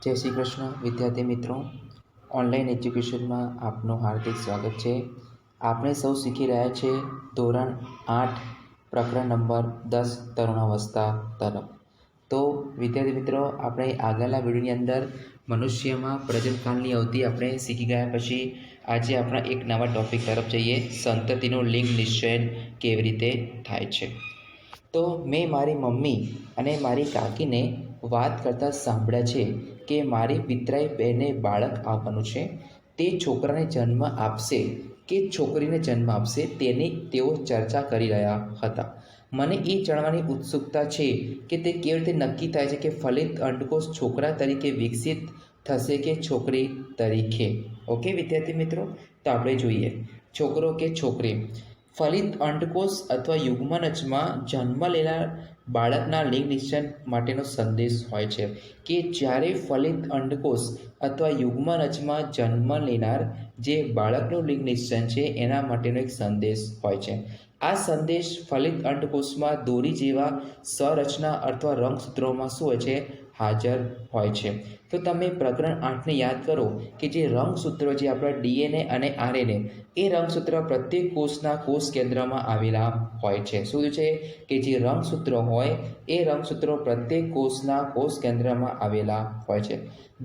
જય શ્રી કૃષ્ણ વિદ્યાર્થી મિત્રો, ઓનલાઈન એજ્યુકેશનમાં આપનું હાર્દિક સ્વાગત છે। આપણે સૌ શીખી રહ્યા છે ધોરણ 8 પ્રકરણ નંબર 10 તરુણાવસ્થા તરફ। તો વિદ્યાર્થી મિત્રો, આપણે આગળના વિડીયોની અંદર મનુષ્યમાં પ્રજનનકાળની અવધિ આપણે શીખી ગયા પછી આજે આપણા એક નવા ટોપિક તરફ જઈએ, સંતતિનું લિંગ નિશ્ચયન કેવી રીતે થાય છે। તો મેં મારી મમ્મી અને મારી કાકીને વાત કરતાં સાંભળ્યા છે કે મારી પિતરાઈ બહેને બાળક આવવાનું છે, તે છોકરાને જન્મ આપશે કે છોકરીને જન્મ આપશે તેની તેઓ ચર્ચા કરી રહ્યા હતા। મને એ જાણવાની ઉત્સુકતા છે કે તે કેવી રીતે નક્કી થાય છે કે ફલિત અંડકોષ છોકરા તરીકે વિકસિત થશે કે છોકરી તરીકે। ઓકે વિદ્યાર્થી મિત્રો, તો આપણે જોઈએ છોકરો કે છોકરી। ફલિત અંડકોષ અથવા યુગ્મનજમાં જન્મ લેનાર બાળકના લિંગ નિશ્ચય માટેનો સંદેશ હોય છે કે જ્યારે ફલિત અંડકોષ અથવા યુગ્મનજમાં જન્મ લેનાર જે બાળકનું લિંગ નિશ્ચય છે એના માટેનો એક સંદેશ હોય છે। આ સંદેશ ફલિત અંડકોષમાં દોરી જેવા સંરચના અથવા રંગસૂત્રોમાં શું હોય છે, હાજર હોય છે। તો તમે પ્રકરણ 8ને યાદ કરો કે જે રંગસૂત્રો જે આપણા ડીએનએ અને આરએનએ એ રંગસૂત્ર પ્રત્યેક કોષના કોષ કેન્દ્રમાં આવેલા હોય છે। શું છે કે જે રંગસૂત્રો હોય એ રંગસૂત્રો પ્રત્યેક કોષના કોષ કેન્દ્રમાં આવેલા હોય છે।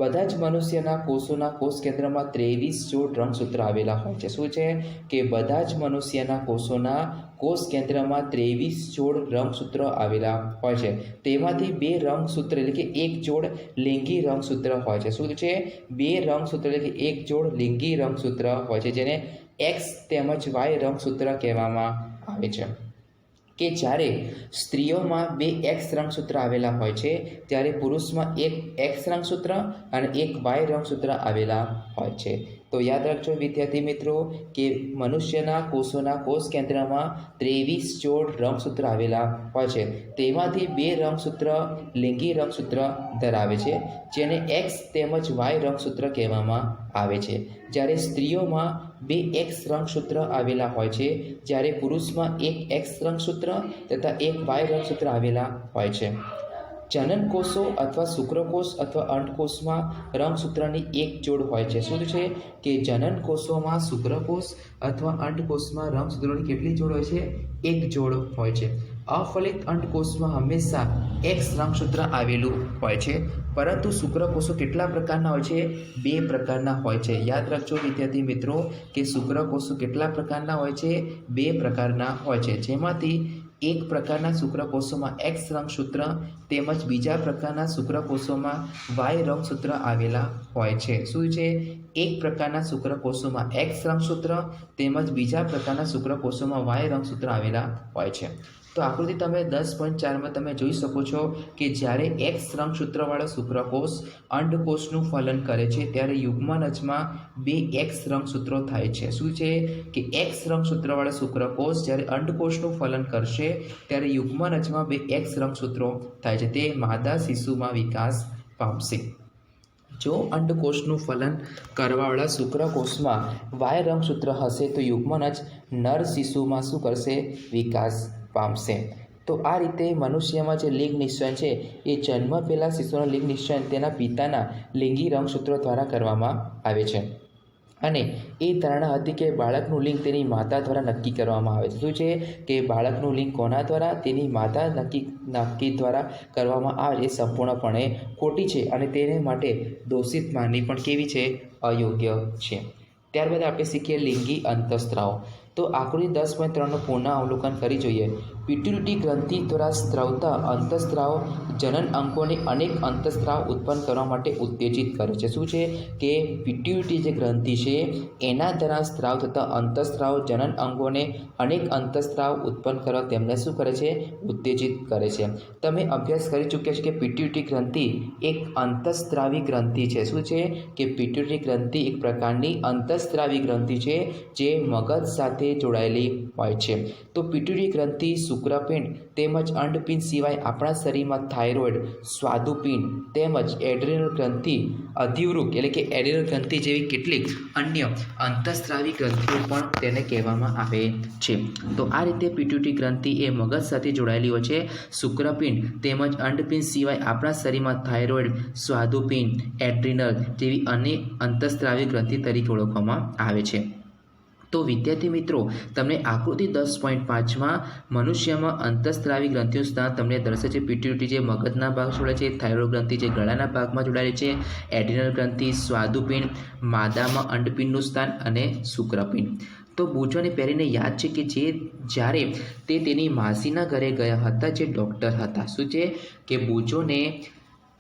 બધા જ મનુષ્યના કોષોના કોષ કેન્દ્રમાં 23 જોડ રંગસૂત્ર આવેલા હોય છે। શું છે કે બધા જ મનુષ્યના કોષોના કોષ કેન્દ્રમાં 23 જોડ રંગસૂત્રો આવેલા હોય છે। તેમાંથી 2 રંગસૂત્ર એટલે કે 1 જોડ લિંગી રંગસૂત્ર હોય છે। શું છે, 2 રંગસૂત્ર એટલે કે 1 જોડ લિંગી રંગસૂત્ર હોય છે, જેને એક્સ તેમજ વાય રંગસૂત્ર કહેવામાં આવે છે। કે જ્યારે સ્ત્રીઓમાં 2 એક્સ રંગસૂત્ર આવેલા હોય છે, ત્યારે પુરુષમાં 1 એક્સ રંગસૂત્ર અને 1 વાય રંગસૂત્ર આવેલા હોય છે। તો યાદ રાખજો વિદ્યાર્થી મિત્રો કે મનુષ્યના કોષોના કોષ કેન્દ્રમાં 23 જોડ રંગસૂત્ર આવેલા હોય છે, તેમાંથી 2 રંગસૂત્ર લિંગી રંગસૂત્ર ધરાવે છે, જેને એક્સ તેમજ વાય રંગસૂત્ર કહેવામાં આવે છે। જ્યારે સ્ત્રીઓમાં 2 એક્સ રંગસૂત્ર આવેલા હોય છે, જ્યારે પુરુષમાં 1 એક્સ રંગસૂત્ર તથા 1 વાય રંગસૂત્ર આવેલા હોય છે। જનનકોષો અથવા શુક્રકોષ અથવા અંડકોષમાં રંગસૂત્રની 1 જોડ હોય છે। શું છે કે જનનકોષોમાં શુક્રકોષ અથવા અંડકોષમાં રંગસૂત્રોની કેટલી જોડ હોય છે, 1 જોડ હોય છે। અફલિત અંડકોષમાં હંમેશા એક્સ રંગસૂત્ર આવેલું હોય છે, પરંતુ શુક્રકોષો કેટલા પ્રકારના હોય છે, 2 પ્રકારના હોય છે। યાદ રાખજો વિદ્યાર્થી મિત્રો કે શુક્રકોષો કેટલા પ્રકારના હોય છે, 2 પ્રકારના હોય છે, જેમાંથી એક પ્રકારના શુક્રકોષોમાં એક્સ રંગસૂત્ર તેમજ બીજા પ્રકારના શુક્રકોષોમાં વાય રંગસૂત્ર આવેલા હોય છે। શું છે, એક પ્રકારના શુક્રકોષોમાં એક્સ રંગસૂત્ર તેમજ બીજા પ્રકારના શુક્રકોષોમાં વાય રંગસૂત્ર આવેલા હોય છે। તો આકૃતિ તમે 10.4માં તમે જોઈ શકો છો કે જ્યારે એક્સ રંગસૂત્રવાળો શુક્રકોષ અંડકોષનું ફલન કરે છે, ત્યારે યુગ્મનજમાં 2 એક્સ રંગસૂત્રો થાય છે। શું છે કે એક્સ રંગસૂત્રવાળો શુક્રકોષ જ્યારે અંડકોષનું ફલન કરશે ત્યારે યુગ્મનજમાં 2 એક્સ રંગસૂત્રો થાય છે, તે માદા શિશુમાં વિકાસ પામશે। જો અંડકોષનું ફલન કરવાવાળા શુક્રકોષમાં વાય રંગસૂત્ર હશે તો યુગ્મનજ નર શિશુમાં શું કરશે, વિકાસ પામશે। તો આ રીતે મનુષ્યમાં જે લિંગ નિશ્ચય છે એ જન્મ પહેલાં શિશુનો લિંગ નિશ્ચય તેના પિતાના લિંગી રંગસૂત્રો દ્વારા કરવામાં આવે છે, અને એ ધારણા હતી કે બાળકનું લિંગ તેની માતા દ્વારા નક્કી કરવામાં આવે છે। શું છે કે બાળકનું લિંગ કોના દ્વારા, તેની માતા નક્કી દ્વારા કરવામાં આવે એ સંપૂર્ણપણે ખોટી છે, અને તેને માટે દોષિત માનવી પણ કેવી છે, અયોગ્ય છે। ત્યારબાદ આપણે શીખીએ લિંગી અંતઃસ્ત્રાવ। તો આકૃતિ 10.3નું પુનઃ અવલોકન કરી જોઈએ। પિટ્યુટરી ગ્રંથિ દ્વારા સ્ત્રવતા અંતઃસ્ત્રાવ જનન અંગોને અનેક અંતઃસ્ત્રાવ ઉત્પન્ન કરવા માટે ઉત્તેજિત કરે છે। શું છે કે પિટ્યુટરી જે ગ્રંથિ છે એના દ્વારા સ્ત્રાવ થતા અંતઃસ્ત્રાવ જનન અંગોને અનેક અંતઃસ્ત્રાવ ઉત્પન્ન કરવા તેમને શું કરે છે, ઉત્તેજિત કરે છે। તમે અભ્યાસ કરી ચૂક્યા છો કે પિટ્યુટરી ગ્રંથિ એક અંતઃસ્ત્રાવી ગ્રંથિ છે। શું છે કે પિટ્યુટરી ગ્રંથિ એક પ્રકારની અંતઃસ્ત્રાવી ગ્રંથિ છે જે મગજ સાથે જોડાયેલી હોય છે। તો પિટ્યુટરી ગ્રંથિ શુક્રપિંડ તેમજ અંડપિંડ સિવાય આપણા શરીરમાં થાઇરોઇડ, સ્વાદુપિંડ તેમજ એડ્રિનલ ગ્રંથિ, અધિવૃક્ક એટલે કે એડ્રિનલ ગ્રંથિ જેવી કેટલીક અન્ય અંતઃસ્ત્રાવી ગ્રંથિઓ પણ તેને કહેવામાં આવે છે. તો આ રીતે પિટ્યુટરી ગ્રંથિ એ મગજ સાથે જોડાયેલી હોય છે. શુક્રપિંડ તેમજ અંડપિંડ સિવાય આપણા શરીરમાં થાઇરોઇડ, સ્વાદુપિંડ, એડ્રિનલ જેવી અન્ય અંતઃસ્ત્રાવી ગ્રંથિ તરીકે ઓળખવામાં આવે છે. તો વિદ્યાર્થી મિત્રો, તમને આકૃતિ 10.5માં મનુષ્યમાં અંતઃસ્ત્રાવી ગ્રંથિનું સ્થાન તમને દર્શાવે છે. પિટ્યુટરી જે મગજના ભાગ જોડાય છે, થાઇરોઇડ ગ્રંથિ જે ગળાના ભાગમાં જોડાયેલી છે, એડ્રિનલ ગ્રંથિ, સ્વાદુપિંડ, માદામાં અંડપિંડનું સ્થાન અને શુક્રપિંડ. તો બુચોને પહેરીને યાદ છે કે જ્યારે તે તેની માસીના ઘરે ગયા હતા જે ડૉક્ટર હતા. શું છે કે બુચોને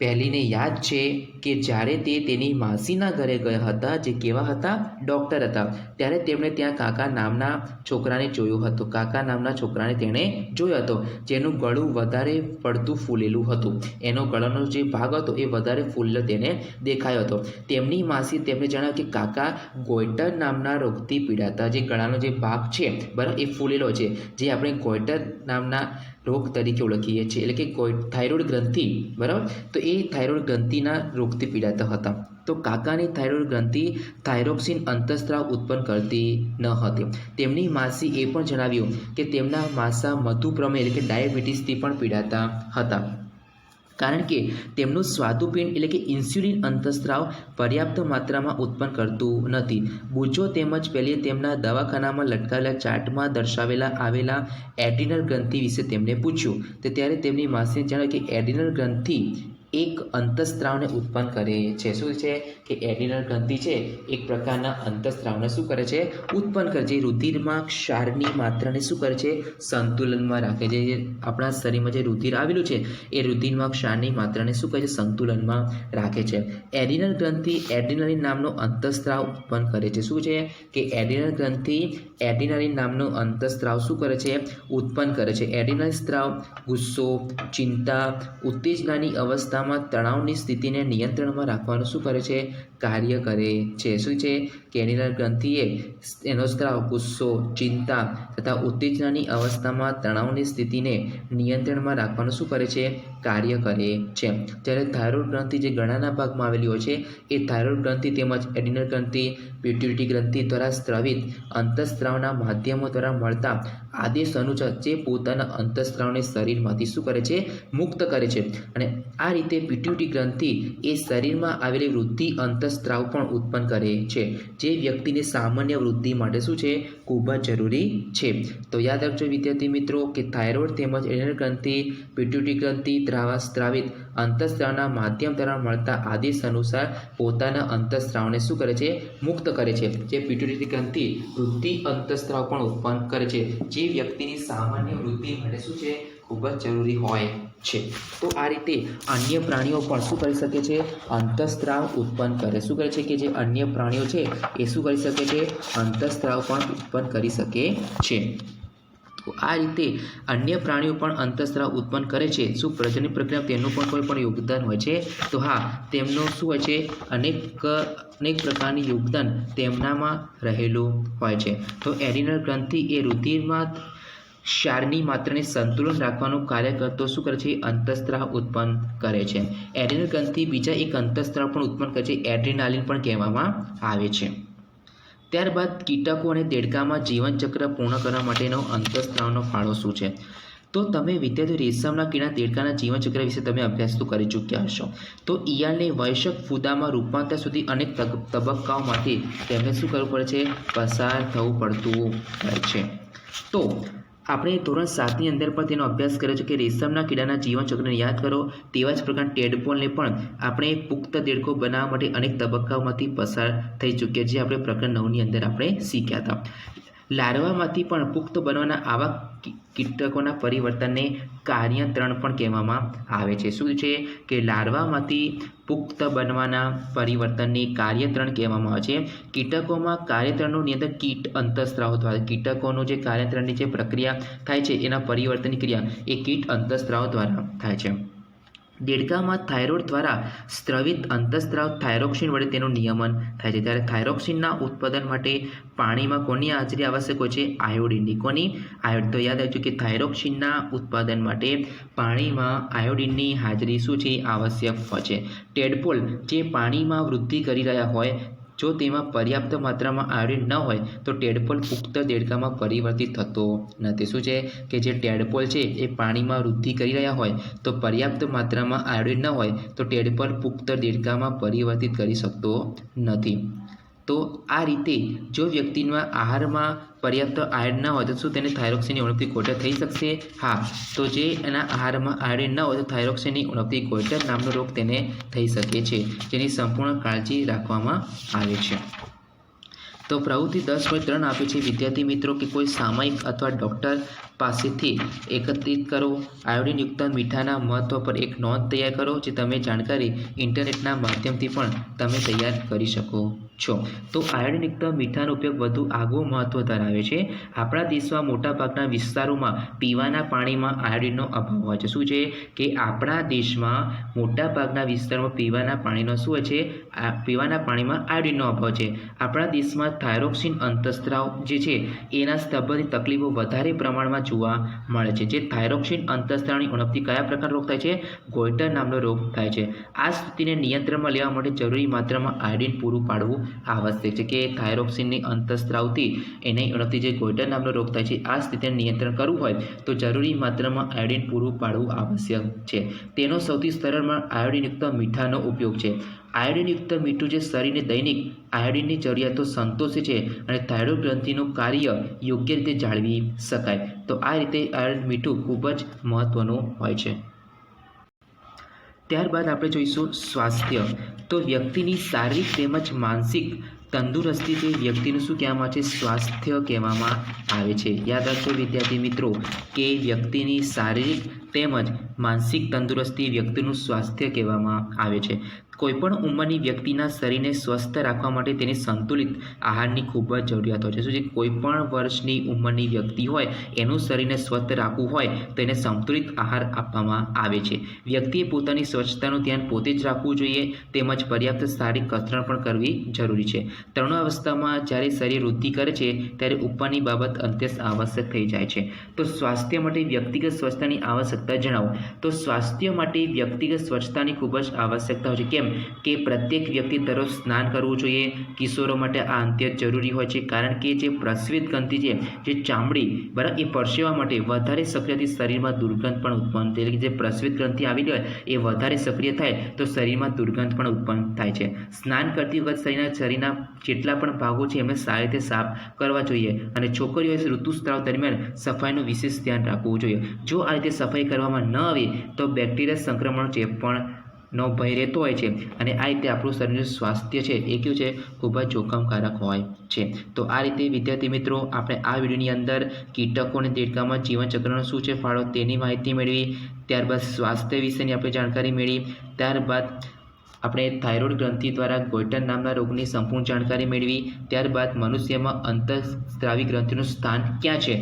પહેલીને યાદ છે કે જ્યારે તે તેની માસીના ઘરે ગયા હતા જે કેવા હતા? ડૉક્ટર હતા. ત્યારે તેમણે ત્યાં કાકા નામના છોકરાને જોયો હતો. કાકા નામના છોકરાને તેણે જોયો હતો જેનું ગળું વધારે પડતું ફૂલેલું હતું. એનો ગળાનો જે ભાગ હતો એ વધારે ફૂલેલો તેને દેખાયો હતો. તેમની માસી તેમને જણાવ્યું કે કાકા ગોઈટર નામના રોગથી પીડાતા. જે ગળાનો જે ભાગ છે બરાબર એ ફૂલેલો છે, જે આપણે ગોઈટર નામના રોગ તરીકે ઓળખીએ છીએ, એટલે કે થાઇરોઇડ ગ્રંથિ, બરાબર. તો એ થાઇરોઇડ ગ્રંથિના રોગથી પીડાતા હતા. તો કાકાની થાઇરોઇડ ગ્રંથિ થાઇરોક્સિન અંતઃસ્ત્રાવ ઉત્પન્ન કરતી ન હતી. તેમની માસી એ પણ જણાવ્યું કે તેમના માસા મધુપ્રમેહ એટલે કે ડાયાબિટીસથી પણ પીડાતા હતા, કારણ કે તેમનું સ્વાદુપિંડ એટલે કે ઇન્સ્યુલિન અંતઃસ્ત્રાવ પર્યાપ્ત માત્રામાં ઉત્પન્ન કરતું નથી. બુચો તેમજ પહેલી તેમના દવાખાનામાં લટકાવેલા ચાર્ટમાં દર્શાવેલા આવેલા એડ્રિનલ ગ્રંથિ વિશે તેમને પૂછ્યું. તો ત્યારે તેમની માસીને જણાવ્યું કે એડ્રિનલ ગ્રંથિ એક અંતઃસ્ત્રાવને ઉત્પન્ન કરે છે. શું છે કે એડ્રિનલ ગ્રંથિ છે એક પ્રકારના અંતઃસ્ત્રાવને શું કરે છે? ઉત્પન્ન કરે છે. રુધિરમાં ક્ષારની માત્રાને શું કરે છે? સંતુલનમાં રાખે છે. જે આપણા શરીરમાં જે રુધિર આવેલું છે એ રુધિરમાં ક્ષારની માત્રાને શું કરે છે? સંતુલનમાં રાખે છે. એડ્રિનલ ગ્રંથિ એડ્રિનલિન નામનો અંતઃસ્ત્રાવ ઉત્પન્ન કરે છે. શું છે કે એડ્રિનલ ગ્રંથિ એડ્રિનલિન નામનો અંતઃસ્ત્રાવ શું કરે છે? ઉત્પન્ન કરે છે. એડ્રિનલ સ્ત્રાવ ગુસ્સો, ચિંતા, ઉત્તેજનાની અવસ્થા તણાવની સ્થિતિને નિયંત્રણમાં રાખવાનું શું કરે છે? કાર્ય કરે છે. શું છે કે એડ્રિનલ ગ્રંથિએ એનો સ્ત્રાવ ગુસ્સો, ચિંતા તથા ઉત્તેજનાની અવસ્થામાં તણાવની સ્થિતિને નિયંત્રણમાં રાખવાનું શું કરે છે? કાર્ય કરે છે. જ્યારે થાઇરોઇડ ગ્રંથિ જે ગળાના ભાગમાં આવેલી હોય છે એ થાઇરોઇડ ગ્રંથિ તેમજ એડ્રિનલ ગ્રંથિ, પિટ્યુટરી ગ્રંથિ દ્વારા સ્ત્રાવિત અંતઃસ્ત્રાવના માધ્યમો દ્વારા મળતા આદેશ અનુસાર જે પોતાના અંતઃસ્ત્રાવને શરીરમાંથી શું કરે છે? મુક્ત કરે છે. અને આ રીતે પિટ્યુટરી ગ્રંથિ એ શરીરમાં આવેલી વૃદ્ધિ અંતઃસ્ત્રાવ પણ ઉત્પન્ન કરે છે, જે વ્યક્તિની સામાન્ય વૃદ્ધિ માટે શું છે? ખૂબ જ જરૂરી છે. તો યાદ રાખજો વિદ્યાર્થી મિત્રો કે થાઇરોઇડ તેમજ એડ્રિનલ ગ્રંથિ, પિટ્યુટરી ગ્રંથિ દ્વારા સ્ત્રાવિત અંતઃસ્ત્રાવના માધ્યમ દ્વારા મળતા આદેશ અનુસાર પોતાના અંતઃસ્ત્રાવને શું કરે છે? મુક્ત કરે છે. જે પિટ્યુટરી ગ્રંથિ વૃદ્ધિ અંતઃસ્ત્રાવ પણ ઉત્પન્ન કરે છે, જે વ્યક્તિની સામાન્ય વૃદ્ધિ માટે શું છે? ખૂબ જ જરૂરી હોય છે. તો આ રીતે અન્ય પ્રાણીઓ પણ શું કરી શકે છે? અંતઃસ્ત્રાવ ઉત્પન્ન કરે. શું કરે છે કે જે અન્ય પ્રાણીઓ છે એ શું કરી શકે છે? અંતઃસ્ત્રાવ પણ ઉત્પન્ન કરી શકે છે. તો આ રીતે અન્ય પ્રાણીઓ પણ અંતઃસ્ત્રાવ ઉત્પન્ન કરે છે. શું પ્રજનન પ્રક્રિયામાં તેમનું પણ કોઈ પણ યોગદાન હોય છે? તો હા, તેમનું શું હોય છે? અનેક પ્રકારની યોગદાન તેમનામાં રહેલું હોય છે. તો એડ્રિનલ ગ્રંથિ એ રુધિરમાં ક્ષારની માત્રાને સંતુલન રાખવાનું કાર્ય કરતો શું કરે છે? અંતઃસ્ત્રાવ ઉત્પન્ન કરે છે. એડ્રિનલ ગ્રંથિ બીજા એક અંતઃસ્ત્રાવ પણ ઉત્પન્ન કરે છે, એડ્રેનાલિન પણ કહેવામાં આવે છે. ત્યારબાદ કીટકો અને દેડકામાં જીવનચક્ર પૂર્ણ કરવા માટેનો અંતઃસ્ત્રાવનો ફાળો શું છે? તો તમે વિદ્યાર્થીઓ રેશમના કીડા દેડકાના જીવનચક્ર વિશે તમે અભ્યાસ તો કરી ચૂક્યા હશો. તો ઈયળને વયસ્ક ફૂદામાં રૂપાંતર સુધી અનેક તબક્કાઓમાંથી તેમને શું કરવું પડે છે? પસાર થવું પડતું હોય છે. તો આપણે ધોરણ 7ની અંદર પણ તેનો અભ્યાસ કર્યો છે કે રેશમના કીડાના જીવનચક્રને યાદ કરો. તેવા જ પ્રકારના ટેડપોલને પણ આપણે પુખ્ત દેડકો બનાવવા માટે અનેક તબક્કાઓમાંથી પસાર થઈ ચૂક્યા, જે આપણે પ્રકરણ 9ની અંદર આપણે શીખ્યા હતા. લાર્વામાંથી પણ પુખ્ત બનવાના આવા કીટકોના પરિવર્તનને કાર્યતરણ પણ કહેવામાં આવે છે. શું છે કે લાર્વામાંથી પુખ્ત બનવાના પરિવર્તનને કાર્યતરણ કહેવામાં આવે છે. કીટકોમાં કાર્યતરણનું નિયંત્રણ કીટ અંતઃસ્ત્રાવ દ્વારા, કીટકોનું જે કાર્યતરણની જે પ્રક્રિયા થાય છે એના પરિવર્તનની ક્રિયા એ કીટ અંતઃસ્ત્રાવ દ્વારા થાય છે. દેડકામાં થાઇરોઇડ દ્વારા સ્ત્રવિત અંતઃસ્ત્રાવ થાઇરોક્સિન વડે તેનું નિયમન થાય છે. ત્યારે થાઇરોક્સિનના ઉત્પાદન માટે પાણીમાં કોની હાજરી આવશ્યક હોય છે? આયોડિનની. કોની? આયોડિન. તો યાદ રાખજો કે થાઇરોક્સિનના ઉત્પાદન માટે પાણીમાં આયોડિનની હાજરી શું છે? આવશ્યક હોય છે. ટેડપોલ જે પાણીમાં વૃદ્ધિ કરી રહ્યા હોય, જો તેમાં પર્યાપ્ત માત્રામાં આયોડિન ન હોય તો ટેડપોલ પુખ્ત દેડકામાં પરિવર્તિત થતો નથી. શું છે કે જે ટેડપોલ છે એ પાણીમાં વૃદ્ધિ કરી રહ્યા હોય તો પર્યાપ્ત માત્રામાં આયોડિન ન હોય તો ટેડપોલ પુખ્ત દેડકામાં પરિવર્તિત કરી શકતો નથી. તો આ રીતે જો વ્યક્તિના આહારમાં પર્યાપ્ત આયોડિન ન હોય તો શું તેને થાઇરોક્સિનની ઉણપથી ગોઈટર થઈ શકશે? હા. તો જે એના આહારમાં આયોડિન ન હોય તો થાઇરોક્સિનની ઉણપથી ગોઈટર નામનો રોગ તેને થઈ શકે છે, જેની સંપૂર્ણ કાળજી રાખવામાં આવે છે. તો પ્રવૃત્તિ 10.3 આપે છે વિદ્યાર્થી મિત્રો કે કોઈ સામયિક અથવા ડૉક્ટર પાસેથી એકત્રિત કરો. આયોડિનયુક્ત મીઠાના મહત્ત્વ પર એક નોંધ તૈયાર કરો. જે તમે જાણકારી ઇન્ટરનેટના માધ્યમથી પણ તમે તૈયાર કરી શકો છો. તો આયોડિનયુક્ત મીઠાનો ઉપયોગ વધુ આગવું મહત્ત્વ ધરાવે છે. આપણા દેશમાં મોટાભાગના વિસ્તારોમાં પીવાના પાણીમાં આયોડિનનો અભાવ હોય છે. શું છે કે આપણા દેશમાં મોટાભાગના વિસ્તારોમાં પીવાના પાણીનો શું હોય છે? પીવાના પાણીમાં આયોડિનનો અભાવ છે. આપણા દેશમાં થાઇરોક્સિન અંતઃસ્ત્રાવ જે છે એના સ્તંભની તકલીફો વધારે પ્રમાણમાં જોવા મળે છે. જે થાઇરોક્સિન અંતઃસ્ત્રાવની ઉણપથી કયા પ્રકારનો રોગ થાય છે? ગોઈટર નામનો રોગ થાય છે. આ સ્થિતિને નિયંત્રણમાં લેવા માટે જરૂરી માત્રામાં આયોડિન પૂરું પાડવું આવશ્યક છે. કે થાઇરોક્સિનની અંતઃસ્ત્રાવથી એની ઉણપથી જે ગોઈટર નામનો રોગ થાય છે આ સ્થિતિને નિયંત્રણ કરવું હોય તો જરૂરી માત્રામાં આયોડિન પૂરું પાડવું આવશ્યક છે. તેનો સૌથી સરળમાં આયોડિનયુક્ત મીઠાનો ઉપયોગ છે. આયોડિનયુક્ત મીઠું જે શરીરને દૈનિક આયોડિનની જરૂરિયાતો સંતોષે છે અને થાઇરોઇડ ગ્રંથિનું કાર્ય યોગ્ય રીતે જાળવી શકાય. તો આ રીતે આયોડિન મીઠું ખૂબ જ મહત્ત્વનું હોય છે. ત્યારબાદ આપણે જોઈશું સ્વાસ્થ્ય. તો વ્યક્તિની શારીરિક તેમજ માનસિક તંદુરસ્તી તે વ્યક્તિનું શું કહેવામાં આવે છે? સ્વાસ્થ્ય કહેવામાં આવે છે. યાદ રાખજો વિદ્યાર્થી મિત્રો કે વ્યક્તિની શારીરિક તેમજ માનસિક તંદુરસ્તી વ્યક્તિનું સ્વાસ્થ્ય કહેવામાં આવે છે. કોઈપણ ઉંમરની વ્યક્તિના શરીરને સ્વસ્થ રાખવા માટે તેની સંતુલિત આહારની ખૂબ જ જરૂરિયાત હોય છે. શું છે? કોઈપણ વર્ષની ઉંમરની વ્યક્તિ હોય એનું શરીરને સ્વસ્થ રાખવું હોય તો એને સંતુલિત આહાર આપવામાં આવે છે. વ્યક્તિએ પોતાની સ્વચ્છતાનું ધ્યાન પોતે જ રાખવું જોઈએ તેમજ પર્યાપ્ત શારીરિક કસરત પણ કરવી જરૂરી છે. તરુણાવસ્થામાં જ્યારે શરીર વૃદ્ધિ કરે છે ત્યારે ઉપરની બાબત અત્યંત આવશ્યક થઈ જાય છે. તો સ્વાસ્થ્ય માટે વ્યક્તિગત સ્વચ્છતાની આવશ્યકતા જણાવો. તો સ્વાસ્થ્ય માટે વ્યક્તિગત સ્વચ્છતાની ખૂબ જ આવશ્યકતા હોય છે. કેમ કે પ્રત્યેક વ્યક્તિ દરરોજ સ્નાન કરવું જોઈએ. કિશોરો માટે આ અત્યંત જરૂરી હોય છે કારણ કે જે પ્રસ્વેદ ગ્રંથિ છે જે ચામડી બરાબર એ પરસેવા માટે વધારે સક્રિયથી શરીરમાં દુર્ગંધ પણ ઉત્પન્ન થાય. એટલે કે જે પ્રસ્વેદ ગ્રંથિ આવેલી હોય એ વધારે સક્રિય થાય તો શરીરમાં દુર્ગંધ પણ ઉત્પન્ન થાય છે. સ્નાન કરતી વખત શરીરના જેટલા પણ ભાગો છે એમને સારી રીતે સાફ કરવા જોઈએ અને છોકરીઓએ ઋતુસ્રાવ દરમિયાન સફાઈનું વિશેષ ધ્યાન રાખવું જોઈએ. જો આ રીતે સફાઈ કરવામાં ન આવે તો બેક્ટેરિયા સંક્રમણ ચેપ પણ નો ભય રહેતો હોય છે અને આ રીતે આપણું શરીરનું સ્વાસ્થ્ય છે એ કેવું છે? ખૂબ જ જોખમકારક હોય છે. તો આ રીતે વિદ્યાર્થી મિત્રો આપણે આ વિડીયોની અંદર કીટકો અને દેડકામાં જીવનચક્રનો શું છે ફાળો તેની માહિતી મેળવી. ત્યારબાદ સ્વાસ્થ્ય વિશેની આપણે જાણકારી મેળવી. ત્યારબાદ આપણે થાઇરોઇડ ગ્રંથિ દ્વારા ગોઈટર નામના રોગની સંપૂર્ણ જાણકારી મેળવી. ત્યારબાદ મનુષ્યમાં અંતઃસ્ત્રાવી ગ્રંથિનું સ્થાન ક્યાં છે.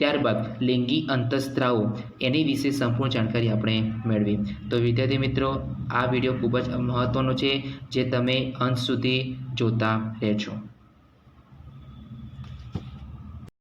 ત્યારબાદ લિંગી અંતઃસ્ત્રાવો એની વિશે સંપૂર્ણ જાણકારી આપણે મેળવી. તો વિદ્યાર્થી મિત્રો આ વિડીયો ખૂબ જ મહત્ત્વનો છે જે તમે અંત સુધી જોતા રહેજો.